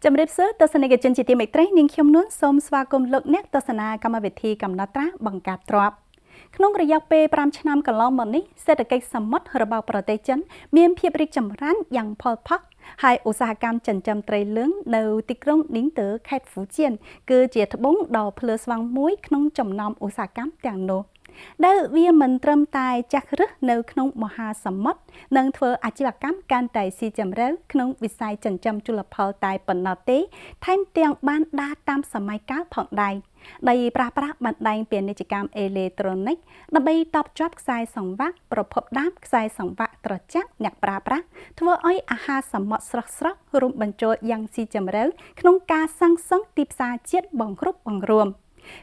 จำเริบซื้อตัวสนิทจนจิตติเมตรนิ่งเข้มนุ่นสมสวากรมเลิกเนกตัวสนากรรมวิธีกำนัตระบังการตรอบขนมระยะเปรปรามชนามกันล้อมมันนี้เศรษฐกิจสมมติระบาดประเทศจันเมียนเพียบริจำรันอย่างพอพักให้อุตสาหกรรมจันจำไตรเลื้งในติกรงนิ้งเต๋อแคดฟูเจียนคือเจียทบงดอกเพลสวังมุ้ยขนมจำนำอุตสาหกรรมแต่งโนได้เวียมันเติมตายจากรึในขนมมหาสมมตินังเทออาชีวกรรมการไต่ซีจำเร็วขนมวิสัยจันจำจุลพลตายปนนติแทนเตียงบ้านดาตามสมัยก้าวผ่องใดในปราประบันไดเปลี่ยนนิจกรรมอิเล็กทรอนิกส์นำไปตอบจับสายสองวักประพบด้ามสายสองวักตรวจจักหนักปราประทั่วอ้อยอาหารสมมติสระรวมบรรจุยังซีจำเร็วขนมกาสังสังติบสาเจียดบังครุบบังรวม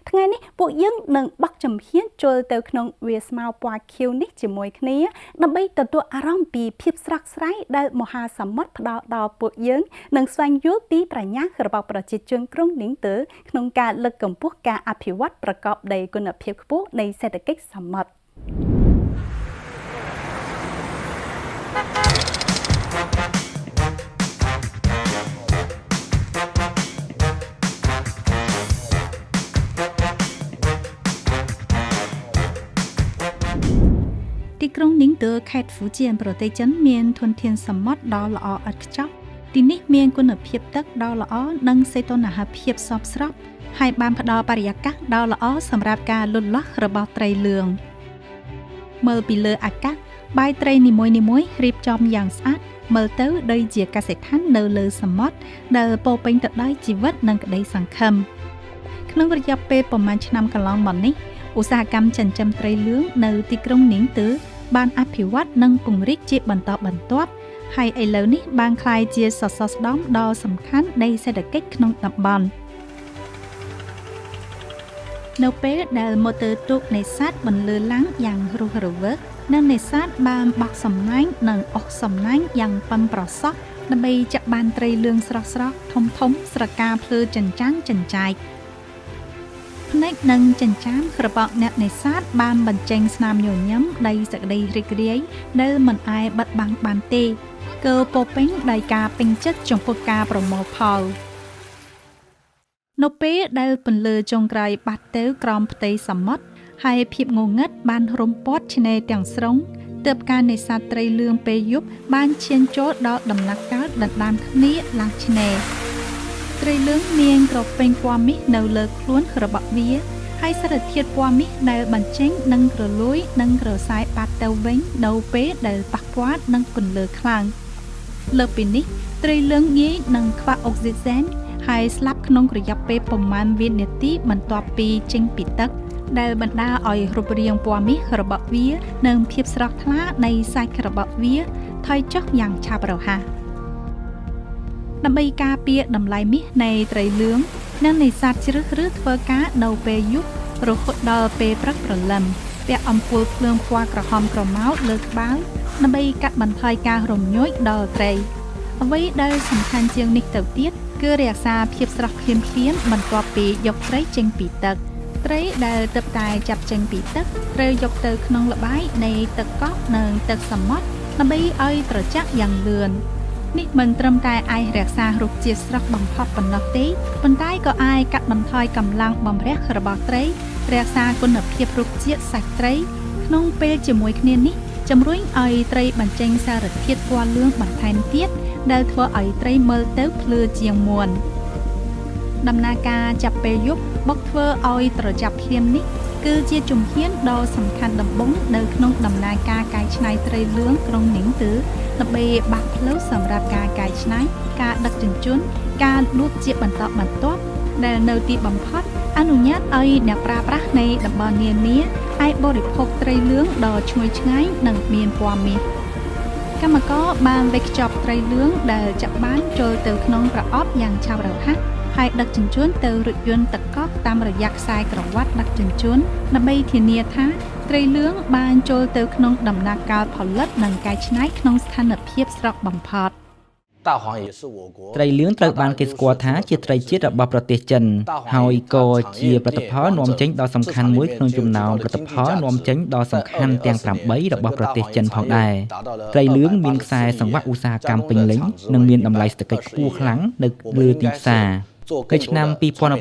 ทั้งนี้พวกยังหนึ่งบักจำเพี้ยนโจเตอขนมเวสมาปวาคิวนิจมวยนี้นำไปตัวอารมณ์ปีพิบสรักไร้ได้มหาสมมติดาวพวกยังหนึ่งสวงยุติปรัญญาระบบประจิตจนกรุงนิ่งเตอขนมการเลิกกำพวกการอภิวัตประกอบในคุณภาพผู้ในเศรษฐกิจสมมติที่กรุงนิ่งเตอแคดฟูเจียนประเทศจันเมียนทนเทียนสมมติดอลออัดจับที่นี่เมียนคุณภาพตักดอลอนังเซตนาหาเพียบสอบสรับให้บานพดอปริยกักดอลอสำหรับการลุลักระบอบไตรเลืองเมื่อปีเลออากาศใบไตรนิมวยรีบจอมอย่างสะอาดเมื่อเต้าโดยเจียกเกษตรทันเนเลอสมมติเดอโปเป็นตัดได้ชีวิตนังกระไดสังคมขนมระยะเปประมาณชนำกันลองมันนี้อุตสาหกรรมจันจำไตรเลื้องในที่กรุงนิ่งเตอบ้านอภิวัตนังปุงริกจีบรรทบรรทบให้ไอเหล่านี้บางคลายเจียสอดด้อมดอสำคัญในเศรษฐกิจขนมตับบอลเนเป้ได้มอเตอร์ตุกในซัดบนเรือล้างอย่างรูฮรูเวิร์กนั่งในซัดบานบักสำนักหนังออกสำนักอย่างปันปลอดซอกนำไปจับบานไตรเลืองสระทมสระกาเพลือจันจ้างจันใจในนังจันจ้ามกระบอกเนในซาดบานบันเจงสนามโยนย้ำได้สักได้ริกเรียได้เหมือนไอบัดบังบานเตเกอโปเป้งได้กาเป็นจัดจงพกาประโมพอลนเป้ได้เป็นเลือจงไกรบัดเตอกรอมเตยสมมติให้พิบงงเงดบานรมปอดชเนเตียงสรงเติบการในซาไตรเลืองเปยุบบานเชียนโจดดอกดำนักการดัดดามคนี้ลางชเนไตรเลื้องเมียงกรอบเป็นความมิเนเลิกล้วนกระบะเวียให้สลัดเทียดความมิในบัญเจงนังกระลุยนังกระสายปาเตวเว้งเนเป้เดลปักวาดนังกุนเลือคลางเลิกปีนี้ไตรเลื้องยี่นังคว้าออกซิเจนให้สลับขนมกระยับเป้ประมาณวินาทีมันตัวปีเจงปิดตักเดลบรรดาอ่อยรูปเรียงความมิกระบะเวียนังเพียบสลักทลาในสายกระบะเวียถอยจอกอย่างชาบเราฮะนำใบกาเปียดำลายมิในไตรเลื้องนั่งในสัตว์ชรึกรึเฟอกาเนาเปยุโรคดอเปปรักประลำเปียอมพูเพลิงควากระหอมกระเมาเลิกบ้านนำใบกัดบันทอยการมย้อยดอไตรเอาไว้ได้สำคัญเจียงนิกเต่าเตี้ยคือเรียกซาเพียบสลักเพียมเพี้ยนบรรตัวปียกไตรเจงปีตักไตรได้เติบตายจับเจงปีตักไตรยกเตอขนงละใบในตะก๊อกเนิงตะสมมตินำใบอ้อยตระจักอย่างเลือนนี่มันเติมตายไอเรียกซารุกเจียสรักบังคับปนนักตีปนใต้ก็ไอกัดบันทอยกำลังบ่มเรียกระบาดไตรเรียกซาคนนับเพียบรุกเจียสักไตรน้องเปจมวยเนียนนี้จำรุ่งไอไตรบันเจงสารเทียดกว่าเรื่องบันไทนเทียดได้ทัวไอไตรเมลเต้เพลือเจียงมวลดำนาการจับเปยุบบกเทอไอตระจับเทียมนี้คือเจียจุ่มเฮียนดอสำคัญดำบงเดินขนมดำนาการไก่ชนายไตรเลื้องกรงหนิงตื้อระเบบักเล้าสำหรับการไก่ชนายการดักจุนจุนการลูกเจียบบันตอบบันต๊อบแต่เนตีบัมพอดอนุญาตไอเนปราประในดับบอลเนียนี้ไอบริโภคไตรเลื้องดอช่วยใช้หนังเมียนความมีก็มาก็บานเล็กจอบไตรเลื้องเดจับบ้านโจเตอขนมประอบอย่างชาวเราฮะให้ดักจุนจุนเตอรุยนตะก๊อกตามระยะสายกระวัดดักจุนจุนนำไปเทียนเนียท่าไตรเลื้องบานโจเตอขนมดำนาการผลลัพธ์หนังกายชนะขนมสถานเพียบสระบัมพอด ត្រីលឿងត្រូវបានគេស្គាល់ថាជាត្រីជាតិរបស់ប្រទេសចិនហើយក៏ជាផលិតផលនាំចេញដ៏សំខាន់មួយក្នុងចំណោមផលិតផលនាំចេញដ៏សំខាន់ទាំង8របស់ប្រទេសចិនផងដែរត្រីលឿងមានខ្សែសង្វាក់ឧស្សាហកម្មពេញលេញនិងមានតម្លៃសេដ្ឋកិច្ចខ្ពស់ខ្លាំងនៅលើទីផ្សារនៅឆ្នាំ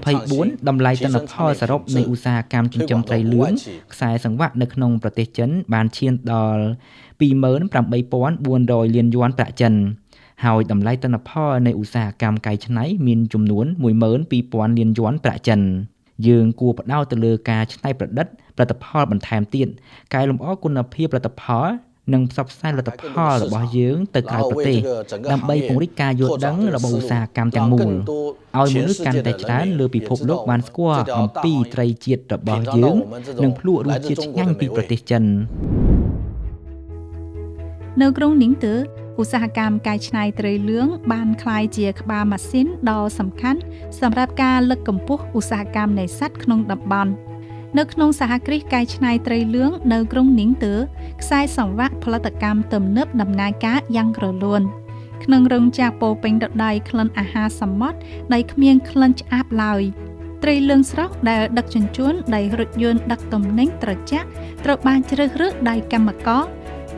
2024តម្លៃទិន្នផលសរុបនៃឧស្សាហកម្មចិញ្ចឹមត្រីលឿងខ្សែសង្វាក់នៅក្នុងប្រទេសចិនបានឈានដល់ 28,400 លានយួនប្រាក់ចិនហើយតម្លៃទិន្នផលនៃឧស្សាហកម្មកែច្នៃមានចំនួន 12,000 លានយួនប្រាក់ចិនយើងគួរផ្ដោតទៅលើការច្នៃប្រឌិតផលិតផលបន្ថែមទៀតកែលម្អគុណភាពផលិតផលនិងផ្សព្វផ្សាយផលិតផលរបស់យើងទៅក្រៅប្រទេសដើម្បីពង្រីកការយល់ដឹងរបស់ឧស្សាហកម្មទាំងមូលឲ្យមនុស្សកាន់តែច្រើនលើពិភពលោកបានស្គាល់អំពីត្រីជាតិរបស់យើងនិងភ្លក្សរសជាតិឆ្ងាញ់ពីប្រទេសចិននៅក្រុងនីងទើឧស្សាហកម្មកែច្នៃត្រីលឿងបានក្លាយជាក្បាលម៉ាស៊ីនដ៏សំខាន់សម្រាប់ការលើកកម្ពស់ឧស្សាហកម្មនេសាទក្នុងតំបន់នៅក្នុងសហគ្រាសកែច្នៃត្រីលឿងនៅក្រុងនីងទើខ្សែសង្វាក់ផលិតកម្មទំនើបដំណើរការយ៉ាងរលូនក្នុងរោងចក្រពោពេញទៅដោយក្លិនអាហារសមុទ្រដែលគ្មានក្លិនឆ្អាបឡើយត្រីលឿងស្រស់ដែលដឹកជញ្ជូនដោយរថយន្តដឹកទំនិញត្រជាក់ត្រូវបានជ្រើសរើសដោយកម្មករ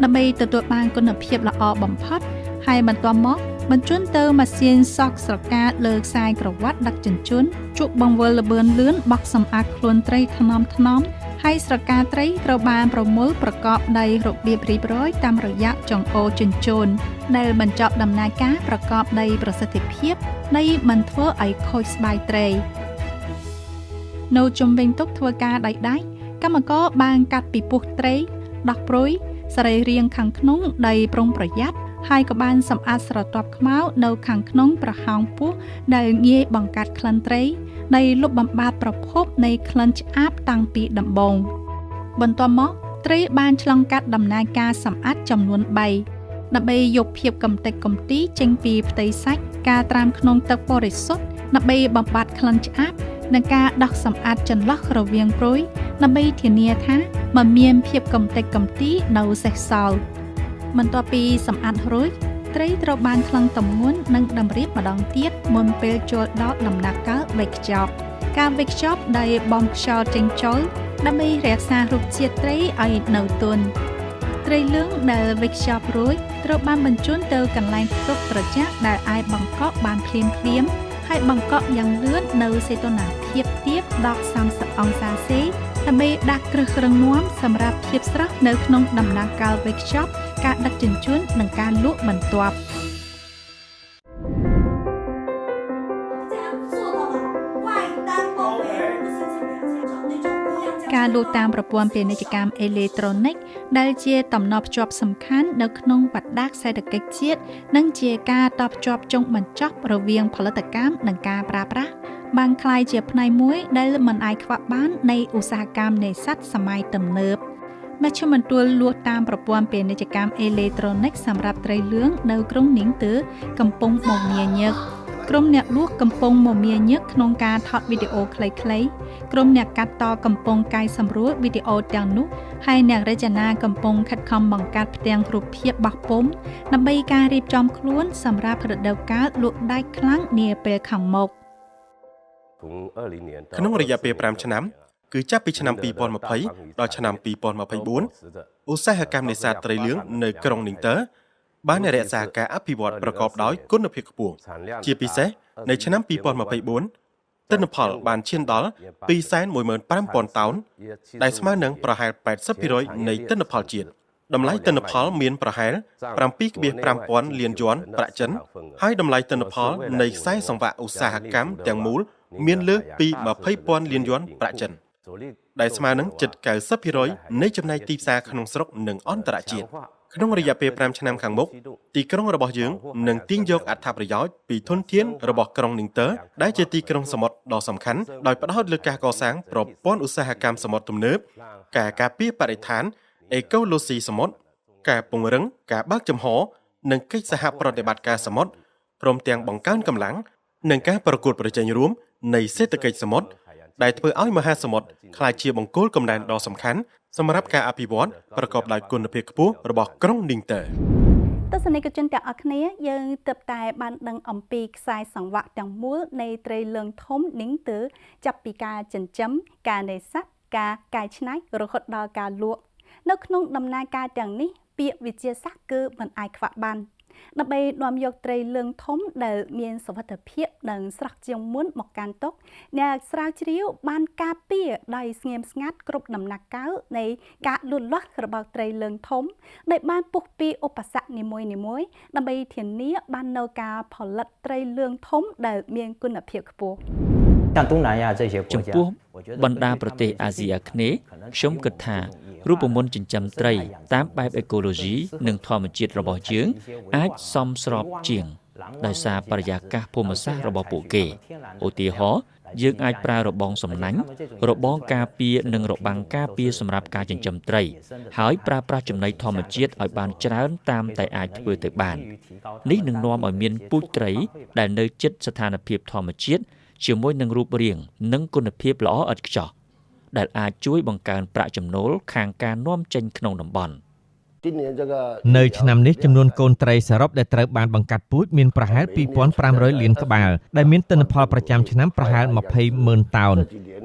ដើម្បីទទួលបានគុណភាពល្អបំផុតហើយបន្ទាប់មកបញ្ជូនទៅម៉ាស៊ីនសក់ស្រកាលើខ្សែក្រវ៉ាត់ដឹកជញ្ជូនជក់បង្វិលល្បឿនលឿនបោកសម្អាតខ្លួនត្រីថ្នមហើយស្រកាត្រីត្រូវបានប្រមូលប្រកបដោយរបៀបរៀបរយតាមរយៈចង្អូជញ្ជូនដែលបញ្ចប់ដំណើរការប្រកបដោយប្រសិទ្ធភាពនៃមិនធ្វើឲ្យខូចស្បែកត្រីនៅជំវិញទុកធ្វើការដោយដៃកម្មករបានកាត់ពីពោះត្រីដោះព្រុយសរីរាង្គខាងក្នុងដោយប្រុងប្រយ័ត្នហើយក៏បានសម្អាតស្រទាប់ខ្មៅនៅខាងក្នុងប្រហោងពោះដែលងាយបង្កាត់ក្លិនត្រីនៃលុបបំបាត់ប្រភពនៃក្លិនឆ្អាបតាំងពីដំបូងបន្ទាប់មកត្រីបានឆ្លងកាត់ដំណើរការសម្អាតចំនួន3ដើម្បីយកភាពកម្ទេចកំទីចេញពីផ្ទៃសាច់ការត្រាំក្នុងទឹកបរិសុទ្ធដើម្បីបំបាត់ក្លិនឆ្អាបនិងការដោះសម្អាតចន្លោះរវាងព្រុយដើម្បីធានាថាមិនមានភាពកម្ទេចកំទីនៅសេសសល់បន្ទាប់ពីសម្អាតរួចត្រីត្រូវបានថ្លឹងទម្ងន់និងតម្រៀបម្ដងទៀតមុនពេលចូលដល់ដំណាក់កាលវេចខ្ចប់ការវេចខ្ចប់ដោយបំខ្យល់ចេញចូលដើម្បីរក្សារសជាតិត្រីឲ្យនៅទន់ត្រីលឿងដែលវេចខ្ចប់រួចត្រូវបានបញ្ជូនទៅកន្លែងផ្ទុកត្រជាក់ដែលអាចបង្កក់បានភ្លាមហើយបង្កក់យ៉ាងលឿននៅសីតុណ្ហភាពទាបដល់30អង្សាសេដើម្បីដាក់គ្រឹះរឹងមាំសម្រាប់ភាពស្រស់នៅក្នុងដំណាក់កាលវេចខ្ចប់ការដឹកជញ្ជូននិងការលក់បន្ទាប់ការលក់តាមប្រព័ន្ធពាណិជ្ជកម្មអេឡិចត្រូនិកដែលជាតំណភ្ជាប់សំខាន់នៅក្នុងបដាកសេដ្ឋកិច្ចជាតិនិងជាការតភ្ជាប់ចុងបញ្ចប់រវាងផលិតកម្មនិងការប្រើប្រាស់បានក្លាយជាផ្នែកមួយដែលមិនអាចខ្វះបាននៃឧស្សាហកម្មនេសាទសម័យទំនើបមជ្ឈមណ្ឌលលក់តាមប្រព័ន្ធពាណិជ្ជកម្មអេឡិចត្រូនិកសម្រាប់ត្រីលឿងនៅក្រុងនីងទើកំពុងមមាញឹកក្រុមអ្នកលក់កំពុងមមាញឹកក្នុងការថតវីដេអូខ្លីៗក្រុមអ្នកកាត់តកំពុងកែសម្រួលវីដេអូទាំងនោះហើយអ្នករចនាកំពុងខិតខំបង្កើតផ្ទាំងរូបភាពបោះពុម្ពដើម្បីការរៀបចំខ្លួនសម្រាប់រដូវកាលលក់ដាច់ខ្លាំងនាពេលខាងមុខក្នុងរយៈពេល5ឆ្នាំគឺចាប់ពីឆ្នាំ2020ដល់ឆ្នាំ2024ឧស្សាហកម្មនេសាទត្រីលឿងនៅក្រុងនីងទើបានរក្សាការអភិវឌ្ឍប្រកបដោយគុណភាពខ្ពស់ជាពិសេសនៅឆ្នាំ2024ទិន្នផលបានឈានដល់ 215,000 តោនដែលស្មើនឹងប្រហែល 80% នៃទិន្នផលជាតិតម្លៃទិន្នផលមានប្រហែល 7,500 លានយួនប្រាក់ចិនហើយតម្លៃទិន្នផលនៃខ្សែសង្វាក់ឧស្សាហកម្មទាំងមូលមានលើសពី 20,000 លានយួនប្រាក់ចិនដែលស្មើនឹងជិត 90% នៃចំណែកទីផ្សារក្នុងស្រុកនិងអន្តរជាតិក្នុងរយៈពេល5ឆ្នាំខាងមុខទីក្រុងរបស់យើងនឹងទាញយកអត្ថប្រយោជន៍ពីធនធានរបស់ក្រុងនីងទើដែលជាទីក្រុងសមុទ្រដ៏សំខាន់ដោយផ្ដោតលើការកសាងប្រព័ន្ធឧស្សាហកម្មសមុទ្រទំនើបការការពារបរិស្ថានអេកូឡូស៊ីសមុទ្រការពង្រឹងការបើកចំហនិងកិច្ចសហប្រតិបត្តិការសមុទ្រព្រមទាំងបង្កើនកម្លាំងនិងការប្រកួតប្រជែងរួមនៃសេដ្ឋកិច្ចសមុទ្រដែលធ្វើឲ្យមហាសមុទ្រក្លាយជាបង្គោលកំណែនដ៏សំខាន់សម្រាប់ការអភិវឌ្ឍប្រកបដោយគុណភាពខ្ពស់របស់ក្រុងនីងទើ ទស្សនិកជនទាំងអស់គ្នាយើងទើបតែបានដឹងអំពីខ្សែសង្វាក់ទាំងមូលនៃត្រីលឿងធំនិងទើចាប់ពីការចិញ្ចឹមការនេសាទការកែច្នៃរហូតដល់ការលក់នៅក្នុងដំណើរការទាំងនេះពាក្យវិទ្យាសាស្ត្រគឺមិនអាចខ្វះបានដើម្បីនាំយកត្រីលឿងធំដែលមានសុវត្ថិភាពនិងស្រស់ជាងមុនមកកាន់តុអ្នកស្រាវជ្រាវបានការពារដោយស្ងៀមស្ងាត់គ្រប់ដំណាក់កាលនៃការលូតលាស់របស់ត្រីលឿងធំដែលបានពុះពីឧបសគ្គនីមួយៗដើម្បីធានាបាននូវការផលិតត្រីលឿងធំដែលមានគុណភាពខ្ពស់ចំពោះបណ្ដាប្រទេសអាស៊ីអាគ្នេយ៍ខ្ញុំគិតថារូបមន្តចិញ្ចឹមត្រីតាមបែបអេកូឡូស៊ីនិងធម្មជាតិរបស់យើងអាចសមស្របជាងដោយសារបរិយាកាសភូមិសាស្ត្ររបស់ពួកគេឧទាហរណ៍យើងអាចប្រើរបងសំណាញ់របងការពារនិងរបាំងការពារសម្រាប់ការចិញ្ចឹមត្រីហើយប្រើប្រាស់ចំណីធម្មជាតិឲ្យបានច្រើនតាមតែអាចធ្វើទៅបាននេះនឹងនាំឲ្យមានពូជត្រីដែលនៅជិតស្ថានភាពធម្មជាតិជាមួយនឹងរូបរាងនិងគុណភាពល្អឥតខ្ចោះដែលអាចជួយបង្កើនប្រាក់ចំណូលខាងការនាំចេញក្នុងតំបន់នៅឆ្នាំនេះចំនួនកូនត្រីសរុបដែលត្រូវបានបង្កាត់ពូជមានប្រហែល 2,500 លានក្បាលដែលមានទិន្នផលប្រចាំឆ្នាំប្រហែល 20,000 តោន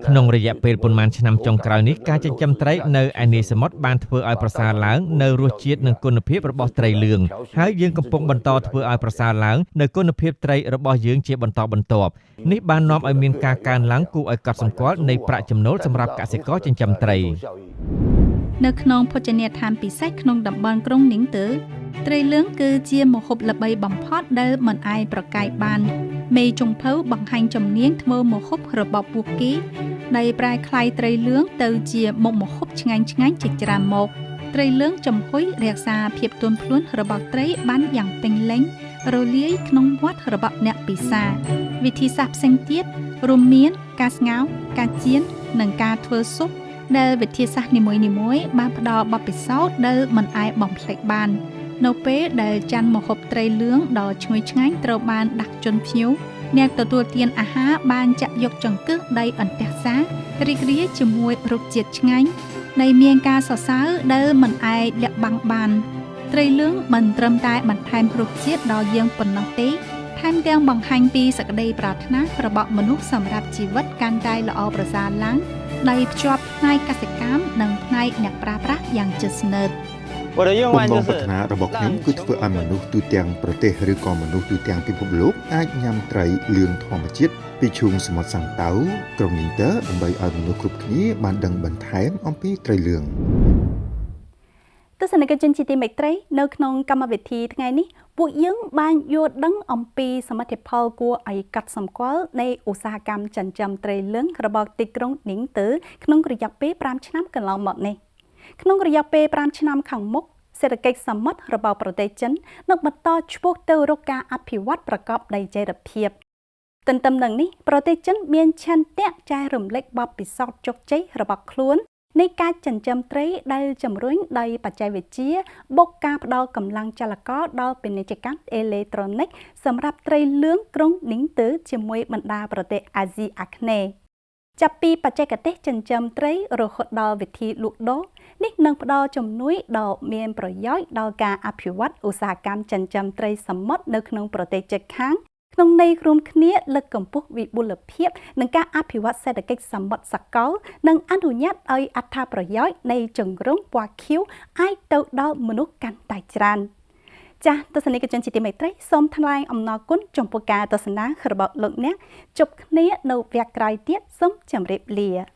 ក្នុងរយៈពេលប៉ុន្មានឆ្នាំចុងក្រោយនេះការចិញ្ចឹមត្រីនៅឯនីសមុទ្របានធ្វើឲ្យប្រសើរឡើងនៅរសជាតិនិងគុណភាពរបស់ត្រីលឿងហើយយើងកំពុងបន្តធ្វើឲ្យប្រសើរឡើងនៅគុណភាពត្រីរបស់យើងជាបន្តបន្ទាប់នេះបាននាំឲ្យមានការកើនឡើងគួរឲ្យកត់សម្គាល់នៃប្រាក់ចំណូលសម្រាប់កសិករចិញ្ចឹមត្រីនៅក្នុងភោជនីយដ្ឋានពិសេសក្នុងតំបន់ក្រុងនីងទើត្រីលឿងគឺជាម្ហូបល្បីបំផុតដែលមិនអាចប្រកែកបានមេចុងភៅបង្ហាញជំនាញធ្វើម្ហូបរបស់ពួកគេដែលប្រែក្លាយត្រីលឿងទៅជាមុខម្ហូបឆ្ងាញ់ៗជាច្រើនមុខត្រីលឿងចំហុយរក្សាភាពទន់ភ្លន់របស់ត្រីបានយ៉ាងពេញលេញរលាយក្នុងមាត់របស់អ្នកពិសាវិធីសាស្ត្រផ្សេងទៀតរួមមានការស្ងោរការចៀននិងការធ្វើស៊ុបដែលវិទ្យាសាស្ត្រនីមួយៗបានផ្ដល់បទពិសោធន៍ដែលមិនអាចបំភ្លេចបាននៅពេលដែលចានម្ហូបត្រីលឿងដ៏ឈ្ងុយឆ្ងាញ់ត្រូវបានដាក់ជន់ភ្ញៀវអ្នកទទួលទានអាហារបានចាក់យកចង្កឹះដីអន្ទះសារីករាយជាមួយរសជាតិឆ្ងាញ់ដែលមានការសរសើរដែលមិនអាចលាក់បាំងបានត្រីលឿងមិនត្រឹមតែបន្ថែមរសជាតិដល់យើងប៉ុណ្ណោះទេថែមទាំងបង្ហាញពីសេចក្តីប្រាថ្នារបស់មនុស្សសម្រាប់ជីវិតកាន់តែល្អប្រសើរឡើងដោយភ្ជាប់ផ្នែកកសិកម្មនិងផ្នែកអ្នកប្រើប្រាស់យ៉ាងជិតស្និទ្ធបំណងប្រាថ្នារបស់ខ្ញុំគឺធ្វើឲ្យមនុស្សទូទាំងប្រទេសឬក៏មនុស្សទូទាំងពិភពលោកអាចញ៉ាំត្រីលឿងធម្មជាតិពីឈូងសមុទ្រសាំងតៅក្រុងនីងទើដើម្បីឲ្យមនុស្សគ្រប់គ្នាបានដឹងបន្ថែមអំពីត្រីលឿងទស្សនិកជនជាទីមេត្រីនៅក្នុងកម្មវិធីថ្ងៃនេះពួកយើងបានយល់ដឹងអំពីសមិទ្ធផលគួរឲ្យកត់សម្គាល់នៃឧស្សាហកម្មចិញ្ចឹមត្រីលឿងរបស់ទីក្រុងនីងទើក្នុងរយៈពេល5ឆ្នាំកន្លងមកនេះក្នុងរយៈពេល5ឆ្នាំខាងមុខសេដ្ឋកិច្ចសមុទ្ររបស់ប្រទេសចិននឹងបន្តឆ្ពោះទៅរកការអភិវឌ្ឍប្រកបដោយចីរភាពទន្ទឹមនឹងនេះប្រទេសចិនមានឆន្ទៈចែករំលែកបទពិសោធន៍ជោគជ័យរបស់ខ្លួននៃការចិញ្ចឹមត្រីដែលជំរុញដោយបច្ចេកវិទ្យាបូកការផ្ដល់កម្លាំងចលករដល់ពាណិជ្ជកម្មអេឡិចត្រូនិកសម្រាប់ត្រីលឿងក្រុងនីងទើជាមួយបណ្ដាប្រទេសអាស៊ីអាគ្នេយ៍ចាប់ពីបច្ចេកទេសចិញ្ចឹមត្រីរហូតដល់វិធីលក់ដូរនេះនឹងផ្ដល់ជំនួយដ៏មានប្រយោជន៍ដល់ការអភិវឌ្ឍឧស្សាហកម្មចិញ្ចឹមត្រីសមុទ្រនៅក្នុងប្រទេសជិតខាងក្នុងន័យរួមគ្នាលើកកម្ពស់វិបុលភាពនិងការអភិវឌ្ឍសេដ្ឋកិច្ចសមុទ្រសកលនិងអនុញ្ញាតឲ្យអត្ថប្រយោជន៍នៃជង្រុំពណ៌ខៀវអាចទៅដល់មនុស្សកាន់តែច្រើនចាស់ទស្សនិកជនជាទីមេត្រីសូមថ្លែងអំណរគុណចំពោះការទស្សនារបស់លោកអ្នកជួបគ្នានៅវគ្គក្រោយទៀតសូមជម្រាបលា